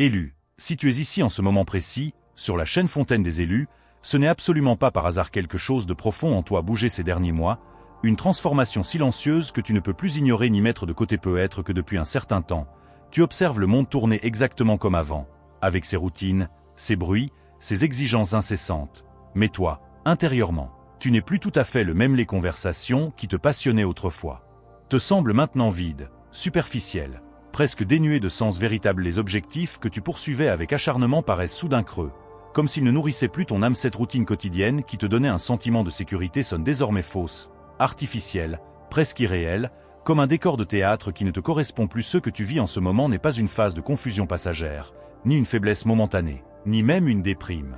Élu, si tu es ici en ce moment précis, sur la chaîne Fontaine des élus, ce n'est absolument pas par hasard quelque chose de profond en toi bougé ces derniers mois, une transformation silencieuse que tu ne peux plus ignorer ni mettre de côté peut être que depuis un certain temps, tu observes le monde tourner exactement comme avant, avec ses routines, ses bruits, ses exigences incessantes. Mais toi, intérieurement, tu n'es plus tout à fait le même. Les conversations qui te passionnaient autrefois te semblent maintenant vides, superficielles, presque dénuées de sens véritable. Les objectifs que tu poursuivais avec acharnement paraissent soudain creux, comme s'ils ne nourrissaient plus ton âme. Cette routine quotidienne qui te donnait un sentiment de sécurité sonne désormais fausse, artificielle, presque irréelle, comme un décor de théâtre qui ne te correspond plus. Ce que tu vis en ce moment n'est pas une phase de confusion passagère, ni une faiblesse momentanée, ni même une déprime.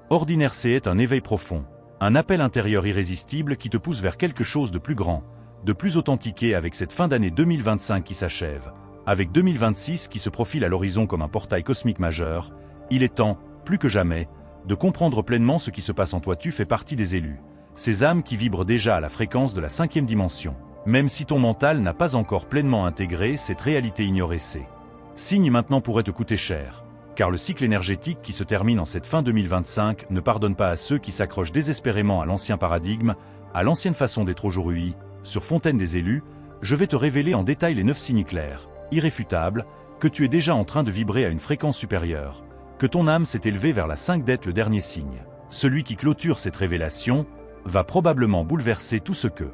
Ordinaire, c'est un éveil profond, un appel intérieur irrésistible qui te pousse vers quelque chose de plus grand, de plus authentique. Avec cette fin d'année 2025 qui s'achève, avec 2026 qui se profile à l'horizon comme un portail cosmique majeur, il est temps, plus que jamais, de comprendre pleinement ce qui se passe en toi. Tu fais partie des élus, ces âmes qui vibrent déjà à la fréquence de la 5e dimension. Même si ton mental n'a pas encore pleinement intégré cette réalité ignorée, ces signes maintenant pourraient te coûter cher, car le cycle énergétique qui se termine en cette fin 2025 ne pardonne pas à ceux qui s'accrochent désespérément à l'ancien paradigme, à l'ancienne façon d'être. Aujourd'hui, sur Fontaine des élus, je vais te révéler en détail les 9 signes clairs, irréfutables, que tu es déjà en train de vibrer à une fréquence supérieure, que ton âme s'est élevée vers la 5 d'être. Le dernier signe, celui qui clôture cette révélation, va probablement bouleverser tout ce que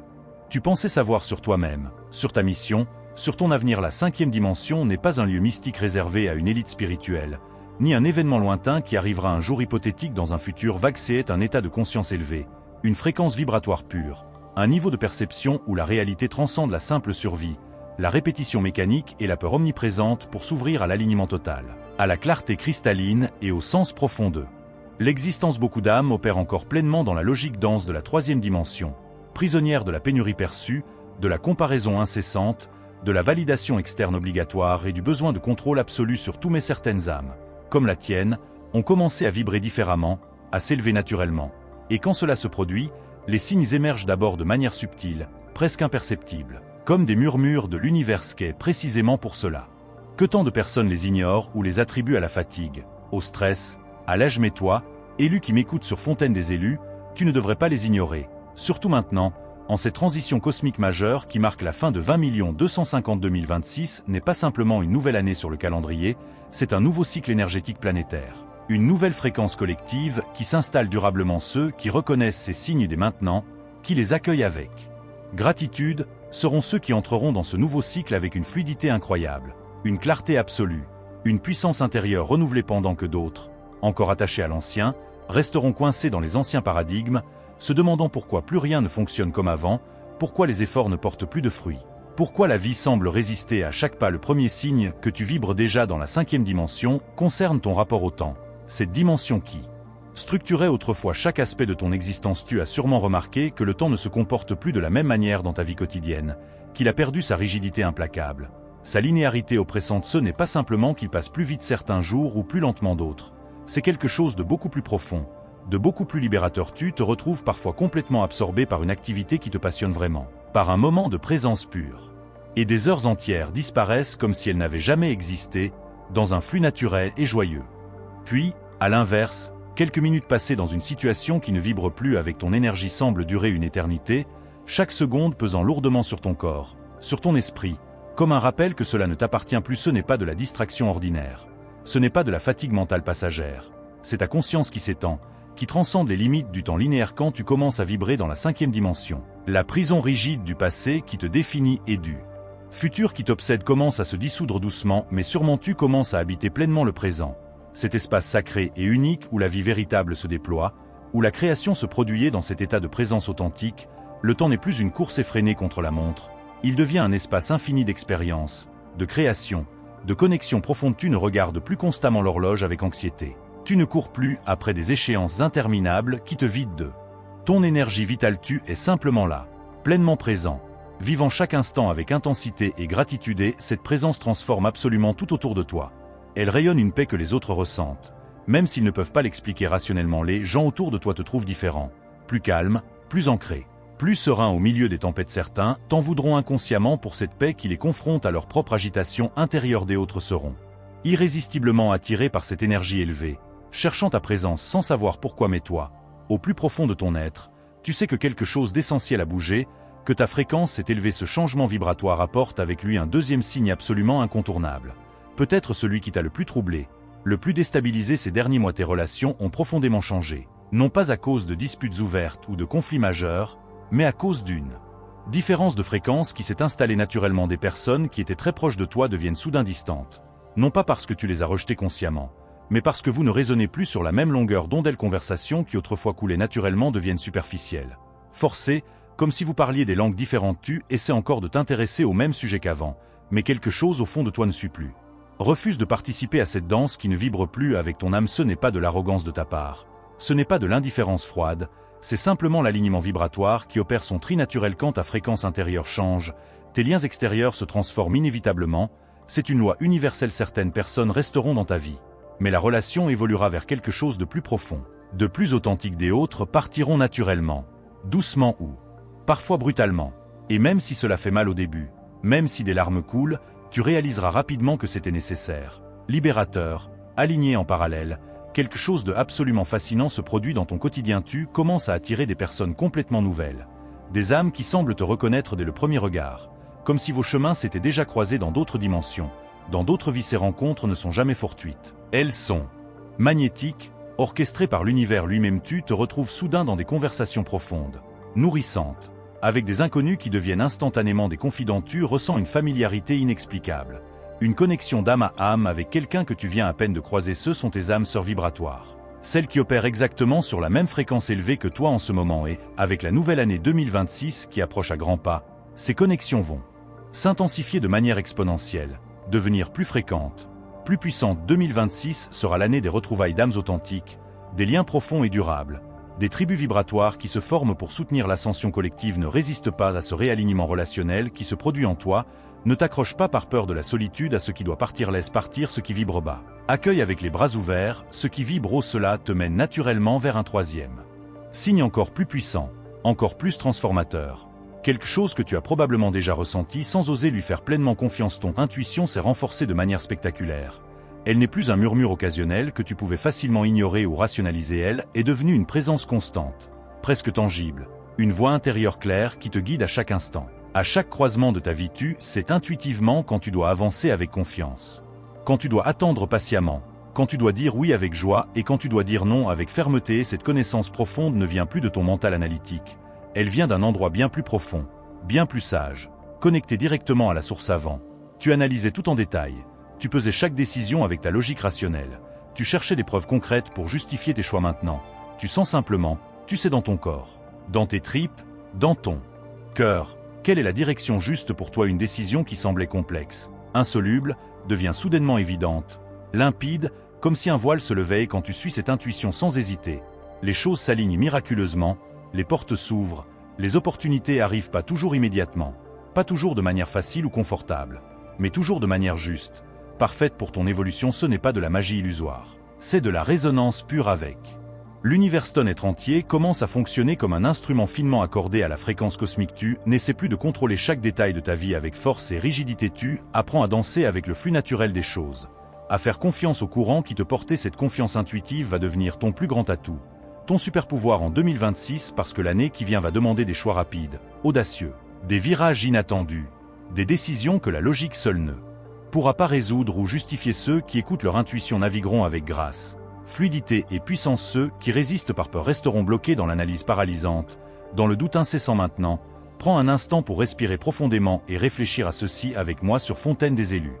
tu pensais savoir sur toi-même, sur ta mission, sur ton avenir. La 5e dimension n'est pas un lieu mystique réservé à une élite spirituelle, ni un événement lointain qui arrivera un jour hypothétique dans un futur vague. C'est un état de conscience élevé, une fréquence vibratoire pure, un niveau de perception où la réalité transcende la simple survie, la répétition mécanique et la peur omniprésente pour s'ouvrir à l'alignement total, à la clarté cristalline et au sens profond de l'existence. Beaucoup d'âmes opèrent encore pleinement dans la logique dense de la 3e dimension, prisonnière de la pénurie perçue, de la comparaison incessante, de la validation externe obligatoire et du besoin de contrôle absolu sur tout. Mais certaines âmes, comme la tienne, ont commencé à vibrer différemment, à s'élever naturellement. Et quand cela se produit, les signes émergent d'abord de manière subtile, presque imperceptible, comme des murmures de l'univers. Qu'est précisément pour cela que tant de personnes les ignorent ou les attribuent à la fatigue, au stress, à l'âge. Mais toi, élu qui m'écoute sur Fontaine des élus, tu ne devrais pas les ignorer. Surtout maintenant, en cette transition cosmique majeure qui marque la fin de 20 250 2026 n'est pas simplement une nouvelle année sur le calendrier, c'est un nouveau cycle énergétique planétaire. Une nouvelle fréquence collective qui s'installe durablement. Ceux qui reconnaissent ces signes dès maintenant, qui les accueillent avec gratitude, seront ceux qui entreront dans ce nouveau cycle avec une fluidité incroyable, une clarté absolue, une puissance intérieure renouvelée, pendant que d'autres, encore attachés à l'ancien, resteront coincés dans les anciens paradigmes, se demandant pourquoi plus rien ne fonctionne comme avant, pourquoi les efforts ne portent plus de fruits, pourquoi la vie semble résister à chaque pas. Le premier signe que tu vibres déjà dans la 5e dimension concerne ton rapport au temps, cette dimension qui structurait autrefois chaque aspect de ton existence. Tu as sûrement remarqué que le temps ne se comporte plus de la même manière dans ta vie quotidienne, qu'il a perdu sa rigidité implacable, sa linéarité oppressante. Ce n'est pas simplement qu'il passe plus vite certains jours ou plus lentement d'autres, c'est quelque chose de beaucoup plus profond, de beaucoup plus libérateur. Tu te retrouves parfois complètement absorbé par une activité qui te passionne vraiment, par un moment de présence pure. Et des heures entières disparaissent comme si elles n'avaient jamais existé, dans un flux naturel et joyeux. Puis, à l'inverse, quelques minutes passées dans une situation qui ne vibre plus avec ton énergie semblent durer une éternité, chaque seconde pesant lourdement sur ton corps, sur ton esprit, comme un rappel que cela ne t'appartient plus. Ce n'est pas de la distraction ordinaire, ce n'est pas de la fatigue mentale passagère, c'est ta conscience qui s'étend, qui transcende les limites du temps linéaire. Quand tu commences à vibrer dans la 5e dimension, la prison rigide du passé qui te définit et du futur qui t'obsède commence à se dissoudre doucement, mais sûrement. Tu commences à habiter pleinement le présent, cet espace sacré et unique où la vie véritable se déploie, où la création se produit. Dans cet état de présence authentique, le temps n'est plus une course effrénée contre la montre, il devient un espace infini d'expérience, de création, de connexion profonde. Tu ne regardes plus constamment l'horloge avec anxiété. Tu ne cours plus après des échéances interminables qui te vident de ton énergie vitale. Tu es simplement là, pleinement présent, vivant chaque instant avec intensité et gratitude. Et cette présence transforme absolument tout autour de toi. Elle rayonne une paix que les autres ressentent, même s'ils ne peuvent pas l'expliquer rationnellement. Les gens autour de toi te trouvent différent, plus calme, plus ancré, plus serein au milieu des tempêtes. Certains t'en voudront inconsciemment pour cette paix qui les confronte à leur propre agitation intérieure. Des autres seront irrésistiblement attiré par cette énergie élevée, cherchant ta présence sans savoir pourquoi, mais toi, au plus profond de ton être, tu sais que quelque chose d'essentiel a bougé, que ta fréquence s'est élevée. Ce changement vibratoire apporte avec lui un deuxième signe absolument incontournable. Peut-être celui qui t'a le plus troublé, le plus déstabilisé ces derniers mois. Tes relations ont profondément changé, non pas à cause de disputes ouvertes ou de conflits majeurs, mais à cause d'une différence de fréquence qui s'est installée naturellement. Des personnes qui étaient très proches de toi deviennent soudain distantes, non pas parce que tu les as rejetées consciemment, mais parce que vous ne raisonnez plus sur la même longueur d'onde. Les conversations qui autrefois coulaient naturellement deviennent superficielles, forcées, comme si vous parliez des langues différentes. Tu essaies encore de t'intéresser au même sujet qu'avant, mais quelque chose au fond de toi ne suit plus. Refuse de participer à cette danse qui ne vibre plus avec ton âme. Ce n'est pas de l'arrogance de ta part, ce n'est pas de l'indifférence froide, c'est simplement l'alignement vibratoire qui opère son tri naturel. Quand ta fréquence intérieure change, tes liens extérieurs se transforment inévitablement, c'est une loi universelle. Certaines personnes resteront dans ta vie, mais la relation évoluera vers quelque chose de plus profond, de plus authentique. Des autres partiront naturellement, doucement ou parfois brutalement. Et même si cela fait mal au début, même si des larmes coulent, tu réaliseras rapidement que c'était nécessaire, libérateur, aligné. En parallèle, quelque chose de absolument fascinant se produit dans ton quotidien. Tu commences à attirer des personnes complètement nouvelles, des âmes qui semblent te reconnaître dès le premier regard, comme si vos chemins s'étaient déjà croisés dans d'autres dimensions, dans d'autres vies. Ces rencontres ne sont jamais fortuites, elles sont magnétiques, orchestrées par l'univers lui-même. Tu te retrouves soudain dans des conversations profondes, nourrissantes, avec des inconnus qui deviennent instantanément des confidents. Tu ressens une familiarité inexplicable, une connexion d'âme à âme avec quelqu'un que tu viens à peine de croiser. Ce sont tes âmes sœurs vibratoires, celles qui opèrent exactement sur la même fréquence élevée que toi en ce moment. Et, avec la nouvelle année 2026 qui approche à grands pas, ces connexions vont s'intensifier de manière exponentielle, devenir plus fréquentes, plus puissantes. 2026 sera l'année des retrouvailles d'âmes authentiques, des liens profonds et durables, des tribus vibratoires qui se forment pour soutenir l'ascension collective. Ne résiste pas à ce réalignement relationnel qui se produit en toi. Ne t'accroche pas par peur de la solitude à ce qui doit partir. Laisse partir ce qui vibre bas. Accueille avec les bras ouverts ce qui vibre haut. Cela te mène naturellement vers un troisième signe encore plus puissant, encore plus transformateur. Quelque chose que tu as probablement déjà ressenti sans oser lui faire pleinement confiance. Ton intuition s'est renforcée de manière spectaculaire. Elle n'est plus un murmure occasionnel que tu pouvais facilement ignorer ou rationaliser. Elle est devenue une présence constante, presque tangible, une voix intérieure claire qui te guide à chaque instant. À chaque croisement de ta vie, tu sais intuitivement quand tu dois avancer avec confiance, quand tu dois attendre patiemment, quand tu dois dire oui avec joie et quand tu dois dire non avec fermeté. Cette connaissance profonde ne vient plus de ton mental analytique, elle vient d'un endroit bien plus profond, bien plus sage, connecté directement à la source. Avant, tu analysais tout en détail, tu pesais chaque décision avec ta logique rationnelle, tu cherchais des preuves concrètes pour justifier tes choix. Maintenant, tu sens simplement, tu sais dans ton corps, dans tes tripes, dans ton cœur, quelle est la direction juste pour toi. Une décision qui semblait complexe, insoluble, devient soudainement évidente, limpide, comme si un voile se levait. Et quand tu suis cette intuition sans hésiter, les choses s'alignent miraculeusement, les portes s'ouvrent, les opportunités arrivent. Pas toujours immédiatement, pas toujours de manière facile ou confortable, mais toujours de manière juste, parfaite pour ton évolution. Ce n'est pas de la magie illusoire, c'est de la résonance pure. Avec l'univers, ton être entier commence à fonctionner comme un instrument finement accordé à la fréquence cosmique. Tu n'essaies plus de contrôler chaque détail de ta vie avec force et rigidité. Tu apprends à danser avec le flux naturel des choses, à faire confiance au courant qui te portait. Cette confiance intuitive va devenir ton plus grand atout, ton super pouvoir en 2026, parce que l'année qui vient va demander des choix rapides, audacieux, des virages inattendus, des décisions que la logique seule ne pourra pas résoudre ou justifier. Ceux qui écoutent leur intuition navigueront avec grâce, fluidité et puissance. Ceux qui résistent par peur resteront bloqués dans l'analyse paralysante, dans le doute incessant. Maintenant, prends un instant pour respirer profondément et réfléchir à ceci avec moi sur Fontaine des élus.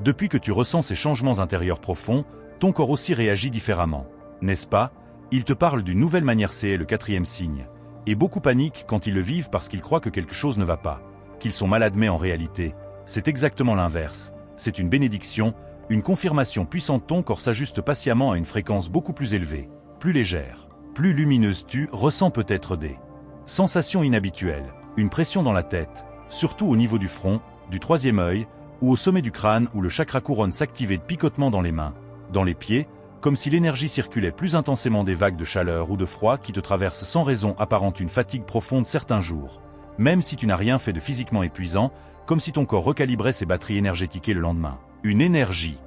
Depuis que tu ressens ces changements intérieurs profonds, ton corps aussi réagit différemment, n'est-ce pas? Il te parle d'une nouvelle manière. C'est le quatrième signe. Et beaucoup paniquent quand ils le vivent parce qu'ils croient que quelque chose ne va pas, qu'ils sont malades. Mais en réalité, c'est exactement l'inverse. C'est une bénédiction, une confirmation puissante. Ton corps s'ajuste patiemment à une fréquence beaucoup plus élevée, plus légère, plus lumineuse. Tu ressens peut-être des sensations inhabituelles, une pression dans la tête, surtout au niveau du front, du troisième œil, ou au sommet du crâne où le chakra couronne s'activait. De picotements dans les mains, dans les pieds, comme si l'énergie circulait plus intensément. Des vagues de chaleur ou de froid qui te traversent sans raison apparente. Une fatigue profonde certains jours, même si tu n'as rien fait de physiquement épuisant, comme si ton corps recalibrait ses batteries énergétiques. Et le lendemain, une énergie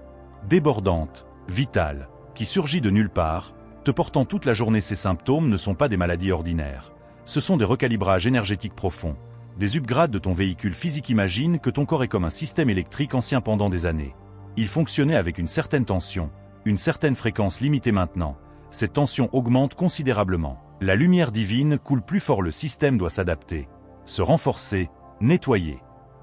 débordante, vitale, qui surgit de nulle part, te portant toute la journée. Ces symptômes ne sont pas des maladies ordinaires. Ce sont des recalibrages énergétiques profonds, des upgrades de ton véhicule physique. Imagine que ton corps est comme un système électrique ancien pendant des années. Il fonctionnait avec une certaine tension, une certaine fréquence limitée. Maintenant, cette tension augmente considérablement. La lumière divine coule plus fort. Le système doit s'adapter, se renforcer, nettoyer.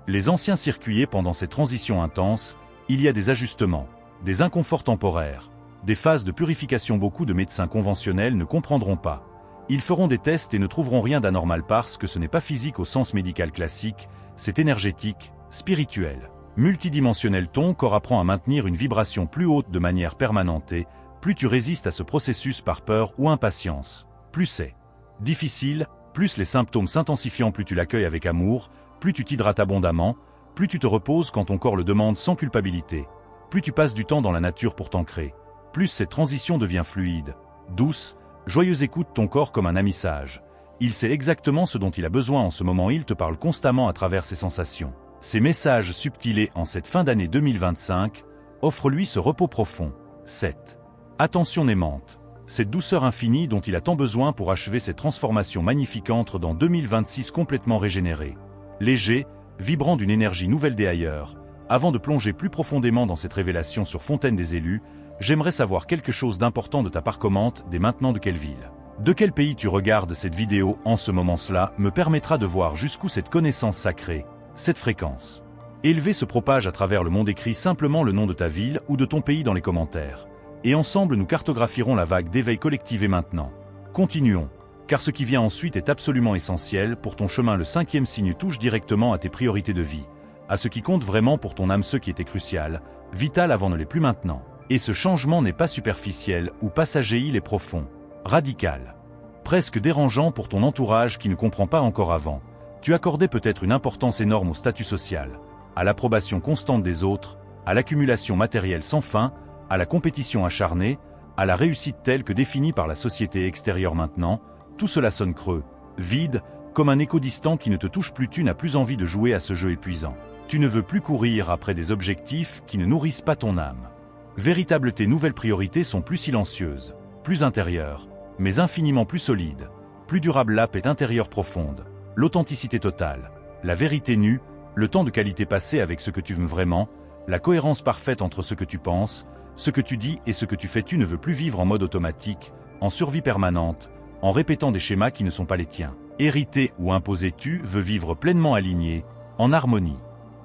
Les anciens circuits. Pendant ces transitions intenses, il y a des ajustements, des inconforts temporaires, des phases de purification. Beaucoup de médecins conventionnels ne comprendront pas. Ils feront des tests et ne trouveront rien d'anormal parce que ce n'est pas physique au sens médical classique, c'est énergétique, spirituel, multidimensionnel. Ton corps apprend à maintenir une vibration plus haute de manière permanente et plus tu résistes à ce processus par peur ou impatience, plus c'est difficile, plus les symptômes s'intensifient. Plus tu l'accueilles avec amour, plus tu t'hydrates abondamment, plus tu te reposes quand ton corps le demande sans culpabilité, plus tu passes du temps dans la nature pour t'ancrer, plus cette transition devient fluide, douce, joyeuse. Écoute ton corps comme un ami sage. Il sait exactement ce dont il a besoin en ce moment. Il te parle constamment à travers ses sensations. Ces messages subtils. En cette fin d'année 2025, offre-lui ce repos profond. 7. Attention aimante. Cette douceur infinie dont il a tant besoin pour achever cette transformation magnifique. Entre dans 2026 complètement régénéré, léger, vibrant d'une énergie nouvelle des ailleurs. Avant de plonger plus profondément dans cette révélation sur Fontaine des élus, j'aimerais savoir quelque chose d'important de ta part. Commente dès maintenant de quelle ville, de quel pays tu regardes cette vidéo en ce moment. Cela me permettra de voir jusqu'où cette connaissance sacrée, cette fréquence élevée se propage à travers le monde. Écris simplement le nom de ta ville ou de ton pays dans les commentaires. Et ensemble nous cartographierons la vague d'éveil collective. Et maintenant, continuons, car ce qui vient ensuite est absolument essentiel pour ton chemin. Le 5e signe touche directement à tes priorités de vie, à ce qui compte vraiment pour ton âme. Ce qui était crucial, vital avant ne l'est plus maintenant. Et ce changement n'est pas superficiel ou passager, il est profond, radical, presque dérangeant pour ton entourage qui ne comprend pas encore. Avant, tu accordais peut-être une importance énorme au statut social, à l'approbation constante des autres, à l'accumulation matérielle sans fin, à la compétition acharnée, à la réussite telle que définie par la société extérieure. Maintenant, tout cela sonne creux, vide, comme un écho distant qui ne te touche plus. Tu n'as plus envie de jouer à ce jeu épuisant. Tu ne veux plus courir après des objectifs qui ne nourrissent pas ton âme. Véritable, tes nouvelles priorités sont plus silencieuses, plus intérieures, mais infiniment plus solides, plus durables. La paix intérieure profonde, l'authenticité totale, la vérité nue, le temps de qualité passé avec ce que tu veux vraiment, la cohérence parfaite entre ce que tu penses, ce que tu dis et ce que tu fais. Tu ne veux plus vivre en mode automatique, en survie permanente, en répétant des schémas qui ne sont pas les tiens, hérités ou imposés. Tu veux vivre pleinement aligné, en harmonie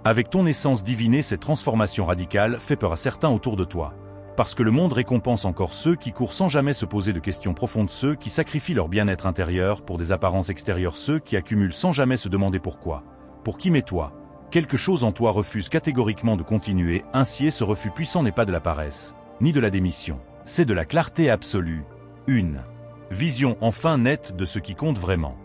avec ton essence divine. Cette transformation radicale fait peur à certains autour de toi, parce que le monde récompense encore ceux qui courent sans jamais se poser de questions profondes, ceux qui sacrifient leur bien-être intérieur pour des apparences extérieures, ceux qui accumulent sans jamais se demander pourquoi, pour qui. Mais toi, quelque chose en toi refuse catégoriquement de continuer ainsi. Et ce refus puissant n'est pas de la paresse, ni de la démission, c'est de la clarté absolue, une vision enfin nette de ce qui compte vraiment.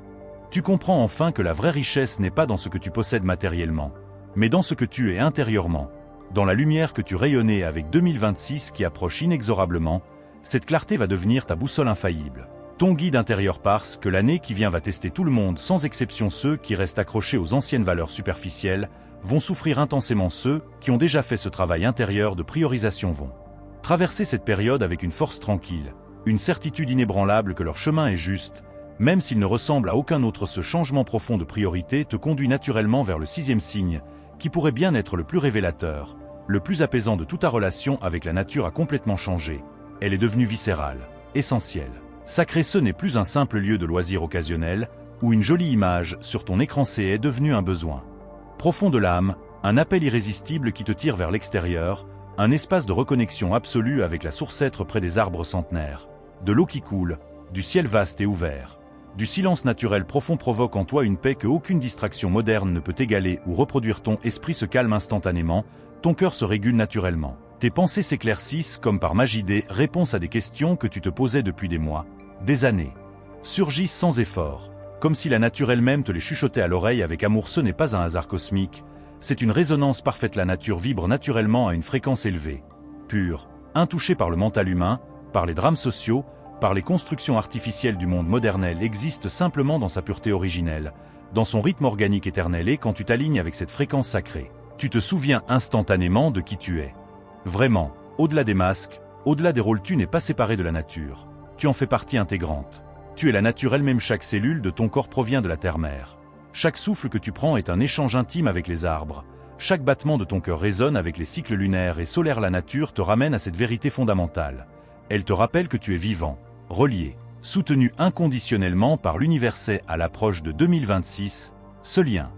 Tu comprends enfin que la vraie richesse n'est pas dans ce que tu possèdes matériellement, mais dans ce que tu es intérieurement, dans la lumière que tu rayonnais. Avec 2026 qui approche inexorablement, cette clarté va devenir ta boussole infaillible, ton guide intérieur, parce que l'année qui vient va tester tout le monde sans exception. Ceux qui restent accrochés aux anciennes valeurs superficielles vont souffrir intensément. Ceux qui ont déjà fait ce travail intérieur de priorisation vont traverser cette période avec une force tranquille, une certitude inébranlable que leur chemin est juste, même s'il ne ressemble à aucun autre. Ce changement profond de priorité te conduit naturellement vers le 6e signe, qui pourrait bien être le plus révélateur, le plus apaisant de toute ta relation avec la nature. A complètement changé. Elle est devenue viscérale, essentielle, sacrée. Ce n'est plus un simple lieu de loisir occasionnel, ou une jolie image sur ton écran. C'est devenu un besoin profond de l'âme, un appel irrésistible qui te tire vers l'extérieur, un espace de reconnexion absolue avec la source. Être près des arbres centenaires, de l'eau qui coule, du ciel vaste et ouvert, du silence naturel profond provoque en toi une paix que aucune distraction moderne ne peut égaler ou reproduire. Ton esprit se calme instantanément, ton cœur se régule naturellement. Tes pensées s'éclaircissent comme par magie. Des réponses à des questions que tu te posais depuis des mois, des années, surgissent sans effort, comme si la nature elle-même te les chuchotait à l'oreille avec amour. Ce n'est pas un hasard cosmique, c'est une résonance parfaite. La nature vibre naturellement à une fréquence élevée, pure, intouchée par le mental humain, par les drames sociaux, par les constructions artificielles du monde moderne. Elle existe simplement dans sa pureté originelle, dans son rythme organique éternel. Et quand tu t'alignes avec cette fréquence sacrée, tu te souviens instantanément de qui tu es. Vraiment, Au-delà des masques, au-delà des rôles, tu n'es pas séparé de la nature. Tu en fais partie intégrante. Tu es la nature elle-même, chaque cellule de ton corps provient de la terre-mère. Chaque souffle que tu prends est un échange intime avec les arbres. Chaque battement de ton cœur résonne avec les cycles lunaires et solaires. La nature te ramène à cette vérité fondamentale. Elle te rappelle que tu es vivant, relié, soutenu inconditionnellement par l'universel. À l'approche de 2026, ce lien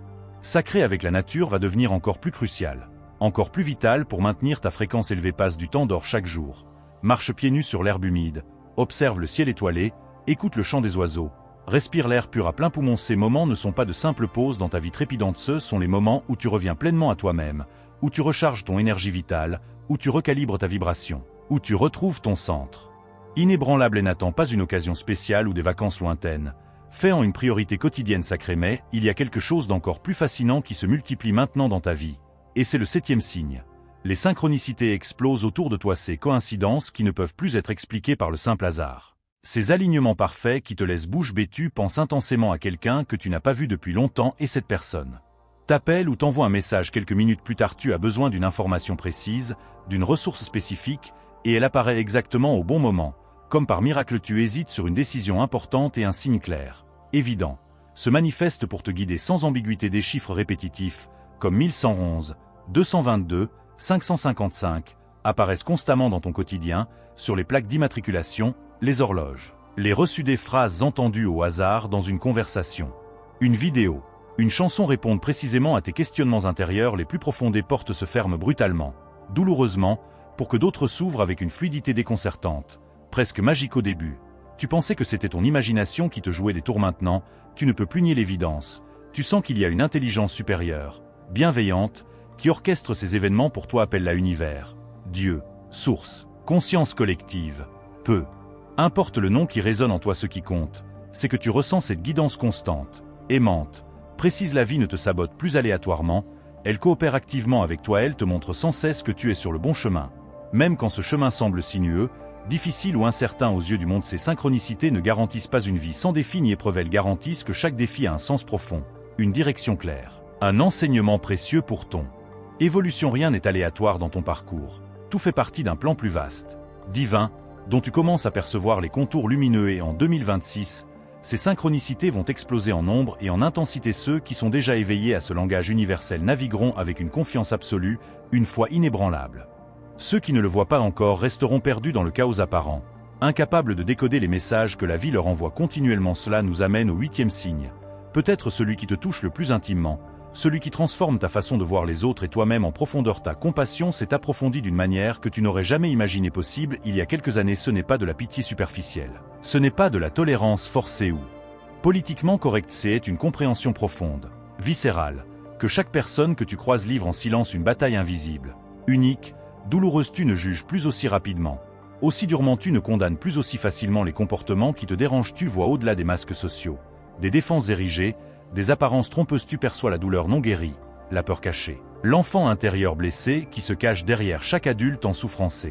sacré avec la nature va devenir encore plus crucial, encore plus vital pour maintenir ta fréquence élevée. Passe du temps d'or chaque jour. Marche pieds nus sur l'herbe humide, observe le ciel étoilé, écoute le chant des oiseaux, respire l'air pur à plein poumon. Ces moments ne sont pas de simples pauses dans ta vie trépidante, ce sont les moments où tu reviens pleinement à toi-même, où tu recharges ton énergie vitale, où tu recalibres ta vibration, où tu retrouves ton centre inébranlable. Et n'attends pas une occasion spéciale ou des vacances lointaines. Fais en une priorité quotidienne sacrée. Mais il y a quelque chose d'encore plus fascinant qui se multiplie maintenant dans ta vie. Et c'est le 7e signe. Les synchronicités explosent autour de toi, ces coïncidences qui ne peuvent plus être expliquées par le simple hasard. Ces alignements parfaits qui te laissent bouche bée. Tu penses intensément à quelqu'un que tu n'as pas vu depuis longtemps et cette personne t'appelle ou t'envoie un message quelques minutes plus tard. Tu as besoin d'une information précise, d'une ressource spécifique, et elle apparaît exactement au bon moment. Comme par miracle, tu hésites sur une décision importante et un signe clair, évident, se manifeste pour te guider sans ambiguïté. Des chiffres répétitifs, comme 1111, 222, 555, apparaissent constamment dans ton quotidien, sur les plaques d'immatriculation, les horloges, les reçus, des phrases entendues au hasard dans une conversation, une vidéo, une chanson répondent précisément à tes questionnements intérieurs les plus profonds. Des portes se ferment brutalement, douloureusement, pour que d'autres s'ouvrent avec une fluidité déconcertante, presque magique. Au début, tu pensais que c'était ton imagination qui te jouait des tours. Maintenant, tu ne peux plus nier l'évidence. Tu sens qu'il y a une intelligence supérieure, bienveillante, qui orchestre ces événements pour toi. Appelle-la univers, Dieu, source, conscience collective. Peu importe le nom qui résonne en toi, ce qui compte, c'est que tu ressens cette guidance constante, aimante, précise. La vie ne te sabote plus aléatoirement, elle coopère activement avec toi. Elle te montre sans cesse que tu es sur le bon chemin. Même quand ce chemin semble sinueux, difficile ou incertain aux yeux du monde. Ces synchronicités ne garantissent pas une vie sans défi ni épreuve. Elles garantissent que chaque défi a un sens profond, une direction claire, un enseignement précieux pour ton évolution. Rien n'est aléatoire dans ton parcours. Tout fait partie d'un plan plus vaste, divin, dont tu commences à percevoir les contours lumineux. Et en 2026, ces synchronicités vont exploser en nombre et en intensité. Ceux qui sont déjà éveillés à ce langage universel navigueront avec une confiance absolue, une foi inébranlable. Ceux qui ne le voient pas encore resteront perdus dans le chaos apparent, incapables de décoder les messages que la vie leur envoie continuellement. Cela nous amène au 8e signe, peut-être celui qui te touche le plus intimement, celui qui transforme ta façon de voir les autres et toi-même en profondeur. Ta compassion s'est approfondie d'une manière que tu n'aurais jamais imaginé possible il y a quelques années. Ce n'est pas de la pitié superficielle, ce n'est pas de la tolérance forcée ou politiquement correcte, c'est une compréhension profonde, viscérale, que chaque personne que tu croises livre en silence une bataille invisible, unique, douloureuse. Tu ne juges plus aussi rapidement, aussi durement. Tu ne condamnes plus aussi facilement les comportements qui te dérangent. Tu vois au-delà des masques sociaux, des défenses érigées, des apparences trompeuses. Tu perçois la douleur non guérie, la peur cachée, l'enfant intérieur blessé qui se cache derrière chaque adulte en souffrance.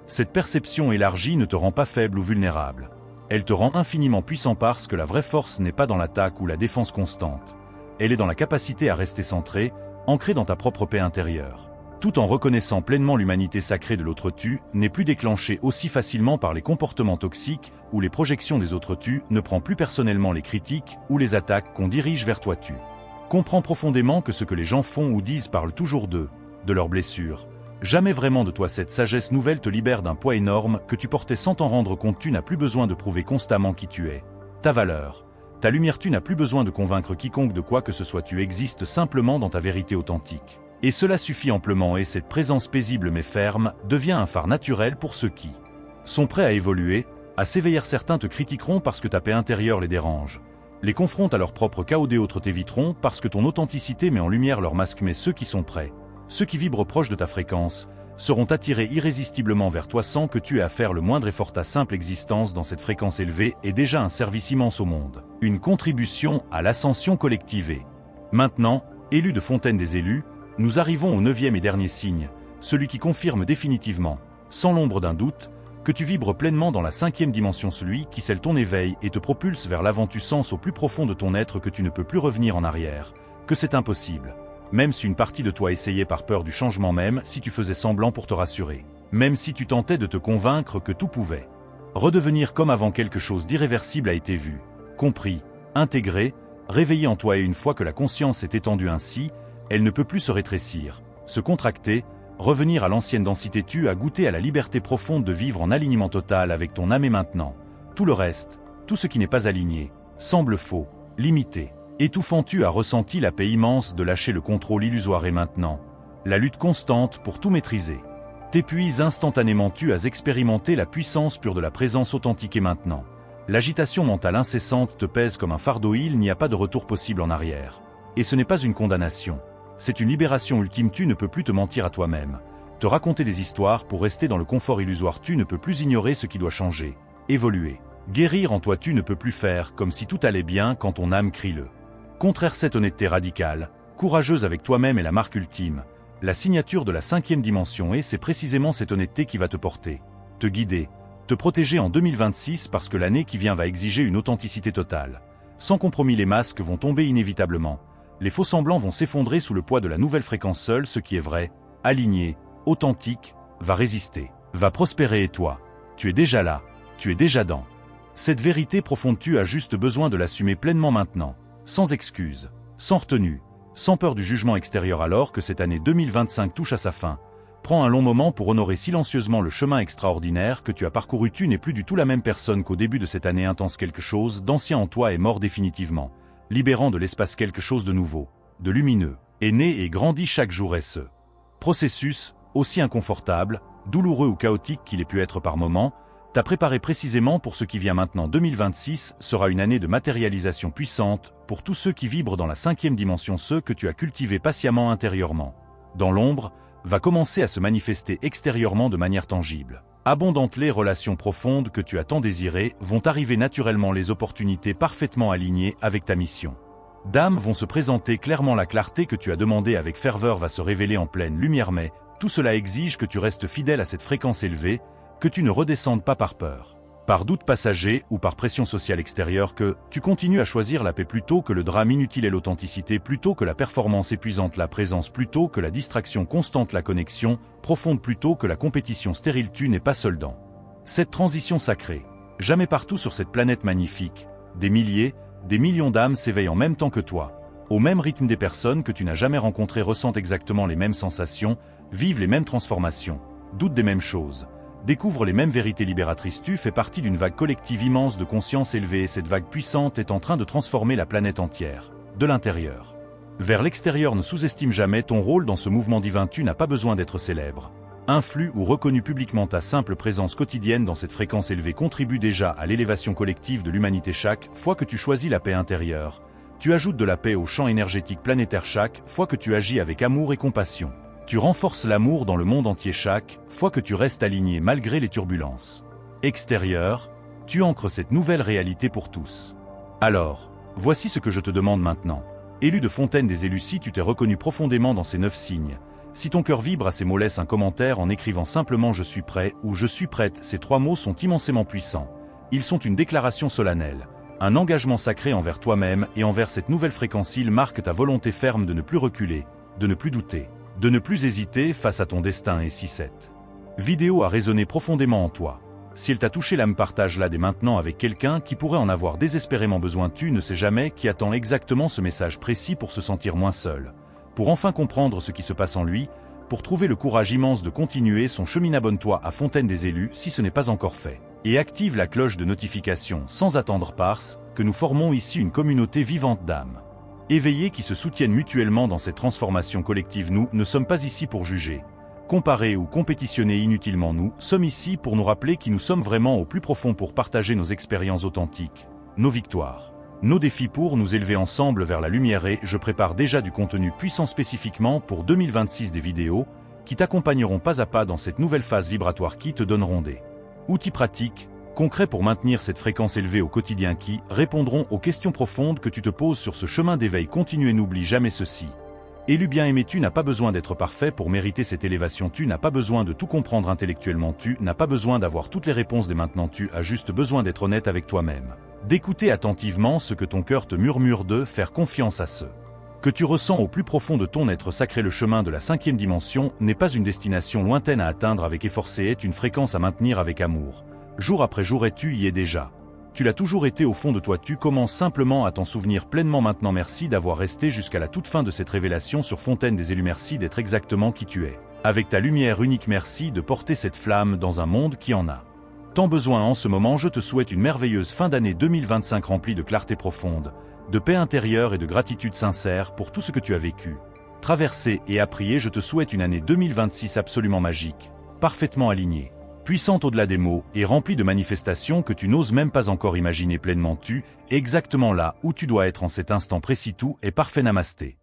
Cette perception élargie ne te rend pas faible ou vulnérable. Elle te rend infiniment puissant, parce que la vraie force n'est pas dans l'attaque ou la défense constante. Elle est dans la capacité à rester centré, ancré dans ta propre paix intérieure, tout en reconnaissant pleinement l'humanité sacrée de l'autre. Tu n'es plus déclenché aussi facilement par les comportements toxiques ou les projections des autres. Tu ne prends plus personnellement les critiques ou les attaques qu'on dirige vers toi. Tu comprends profondément que ce que les gens font ou disent parle toujours d'eux, de leurs blessures, jamais vraiment de toi. Cette sagesse nouvelle te libère d'un poids énorme que tu portais sans t'en rendre compte. Tu n'as plus besoin de prouver constamment qui tu es, ta valeur, ta lumière. Tu n'as plus besoin de convaincre quiconque de quoi que ce soit. Tu existes simplement dans ta vérité authentique. Et cela suffit amplement. Et cette présence paisible mais ferme devient un phare naturel pour ceux qui sont prêts à évoluer, à s'éveiller. Certains te critiqueront parce que ta paix intérieure les dérange, les confrontent à leur propre chaos. D'autres t'éviteront parce que ton authenticité met en lumière leur masque. Mais ceux qui sont prêts, ceux qui vibrent proche de ta fréquence, seront attirés irrésistiblement vers toi sans que tu aies à faire le moindre effort. Ta simple existence dans cette fréquence élevée est déjà un service immense au monde, une contribution à l'ascension collective. Et maintenant, élu de Fontaine des élus, nous arrivons au 9e et dernier signe, celui qui confirme définitivement, sans l'ombre d'un doute, que tu vibres pleinement dans la 5e dimension, celui qui scelle ton éveil et te propulse vers l'avant. Tu sens au plus profond de ton être que tu ne peux plus revenir en arrière, que c'est impossible, même si une partie de toi essayait par peur du changement, même si tu faisais semblant pour te rassurer. même si tu tentais de te convaincre que tout pouvait. Redevenir comme avant, quelque chose d'irréversible a été vu, compris, intégré, réveillé en toi, et une fois que la conscience est étendue ainsi, elle ne peut plus se rétrécir, se contracter, revenir à l'ancienne densité. Tu as goûté à la liberté profonde de vivre en alignement total avec ton âme, et maintenant, tout le reste, tout ce qui n'est pas aligné, semble faux, limité, étouffant. Tu as ressenti la paix immense de lâcher le contrôle illusoire, et maintenant, la lutte constante pour tout maîtriser t'épuise instantanément. Tu as expérimenté la puissance pure de la présence authentique, et maintenant, l'agitation mentale incessante te pèse comme un fardeau. Il n'y a pas de retour possible en arrière. Et ce n'est pas une condamnation, c'est une libération ultime. Tu ne peux plus te mentir à toi-même, te raconter des histoires pour rester dans le confort illusoire. Tu ne peux plus ignorer ce qui doit changer, évoluer, guérir en toi. Tu ne peux plus faire comme si tout allait bien quand ton âme crie le contraire. Cette honnêteté radicale, courageuse avec toi-même est la marque ultime, la signature de la 5e dimension, et c'est précisément cette honnêteté qui va te porter, te guider, te protéger en 2026, parce que l'année qui vient va exiger une authenticité totale. Sans compromis, les masques vont tomber inévitablement, les faux-semblants vont s'effondrer sous le poids de la nouvelle fréquence. Seul ce qui est vrai, aligné, authentique, va résister, va prospérer, et toi, tu es déjà là, tu es déjà dans cette vérité profonde. Tu as juste besoin de l'assumer pleinement maintenant, sans excuse, sans retenue, sans peur du jugement extérieur. Alors que cette année 2025 touche à sa fin, prends un long moment pour honorer silencieusement le chemin extraordinaire que tu as parcouru. Tu n'es plus du tout la même personne qu'au début de cette année intense. Quelque chose d'ancien en toi est mort définitivement, libérant de l'espace quelque chose de nouveau, de lumineux, est né et grandit chaque jour. Et ce processus, aussi inconfortable, douloureux ou chaotique qu'il ait pu être par moments, t'a préparé précisément pour ce qui vient maintenant. 2026 sera une année de matérialisation puissante pour tous ceux qui vibrent dans la 5e dimension. Ce que tu as cultivé patiemment intérieurement, dans l'ombre, va commencer à se manifester extérieurement de manière tangible, abondante. Les relations profondes que tu as tant désirées vont arriver naturellement, les opportunités parfaitement alignées avec ta mission d'âme vont se présenter clairement, la clarté que tu as demandée avec ferveur va se révéler en pleine lumière, mais tout cela exige que tu restes fidèle à cette fréquence élevée, que tu ne redescendes pas par peur, par doute passager ou par pression sociale extérieure, que tu continues à choisir la paix plutôt que le drame inutile, et l'authenticité plutôt que la performance épuisante, la présence plutôt que la distraction constante, la connexion profonde plutôt que la compétition stérile. Tu n'es pas seul dans cette transition sacrée. Jamais partout sur cette planète magnifique, des milliers, des millions d'âmes s'éveillent en même temps que toi, au même rythme. Des personnes que tu n'as jamais rencontrées ressentent exactement les mêmes sensations, vivent les mêmes transformations, doutent des mêmes choses, découvre les mêmes vérités libératrices. Tu fais partie d'une vague collective immense de conscience élevée, et cette vague puissante est en train de transformer la planète entière, de l'intérieur vers l'extérieur. Ne sous-estime jamais ton rôle dans ce mouvement divin. Tu n'as pas besoin d'être célèbre, influ ou reconnu publiquement. Ta simple présence quotidienne dans cette fréquence élevée contribue déjà à l'élévation collective de l'humanité. Chaque fois que tu choisis la paix intérieure, tu ajoutes de la paix au champ énergétique planétaire. Chaque fois que tu agis avec amour et compassion, tu renforces l'amour dans le monde entier. Chaque fois que tu restes aligné malgré les turbulences extérieures, tu ancres cette nouvelle réalité pour tous. Alors, voici ce que je te demande maintenant. Élu de Fontaine des élus, si tu t'es reconnu profondément dans ces 9 signes, si ton cœur vibre à ces mots, laisse un commentaire en écrivant simplement « Je suis prêt » ou « Je suis prête ». Ces 3 mots sont immensément puissants. Ils sont une déclaration solennelle, un engagement sacré envers toi-même et envers cette nouvelle fréquence. Ils marquent ta volonté ferme de ne plus reculer, de ne plus douter, de ne plus hésiter face à ton destin. Et si cette vidéo a résonné profondément en toi, si elle t'a touché l'âme, partage-la dès maintenant avec quelqu'un qui pourrait en avoir désespérément besoin. Tu ne sais jamais qui attend exactement ce message précis pour se sentir moins seul, pour enfin comprendre ce qui se passe en lui, pour trouver le courage immense de continuer son chemin. Abonne-toi à Fontaine des élus si ce n'est pas encore fait, et active la cloche de notification sans attendre, parce que nous formons ici une communauté vivante d'âmes éveillés qui se soutiennent mutuellement dans cette transformation collective. Nous ne sommes pas ici pour juger, comparer ou compétitionner inutilement. Nous sommes ici pour nous rappeler qui nous sommes vraiment au plus profond, pour partager nos expériences authentiques, nos victoires, nos défis, pour nous élever ensemble vers la lumière. Et je prépare déjà du contenu puissant spécifiquement pour 2026, des vidéos qui t'accompagneront pas à pas dans cette nouvelle phase vibratoire, qui te donneront des outils pratiques, concrets pour maintenir cette fréquence élevée au quotidien, qui répondront aux questions profondes que tu te poses sur ce chemin d'éveil continu. Et n'oublie jamais ceci. Élu bien-aimé, tu n'as pas besoin d'être parfait pour mériter cette élévation. Tu n'as pas besoin de tout comprendre intellectuellement. Tu n'as pas besoin d'avoir toutes les réponses dès maintenant. Tu as juste besoin d'être honnête avec toi-même, d'écouter attentivement ce que ton cœur te murmure, de faire confiance à ce que tu ressens au plus profond de ton être sacré. Le chemin de la 5e dimension n'est pas une destination lointaine à atteindre avec effort, c'est une fréquence à maintenir avec amour. Jour après jour, et tu y es déjà. Tu l'as toujours été au fond de toi, tu commences simplement à t'en souvenir pleinement maintenant. Merci d'avoir resté jusqu'à la toute fin de cette révélation sur Fontaine des élus. Merci d'être exactement qui tu es. Avec ta lumière unique, merci de porter cette flamme dans un monde qui en a tant besoin en ce moment. Je te souhaite une merveilleuse fin d'année 2025 remplie de clarté profonde, de paix intérieure et de gratitude sincère pour tout ce que tu as vécu, traversé et appris. Je te souhaite une année 2026 absolument magique, parfaitement alignée, puissante au-delà des mots et remplie de manifestations que tu n'oses même pas encore imaginer pleinement. Tu es exactement là où tu dois être en cet instant précis. Tout est parfait. Namasté.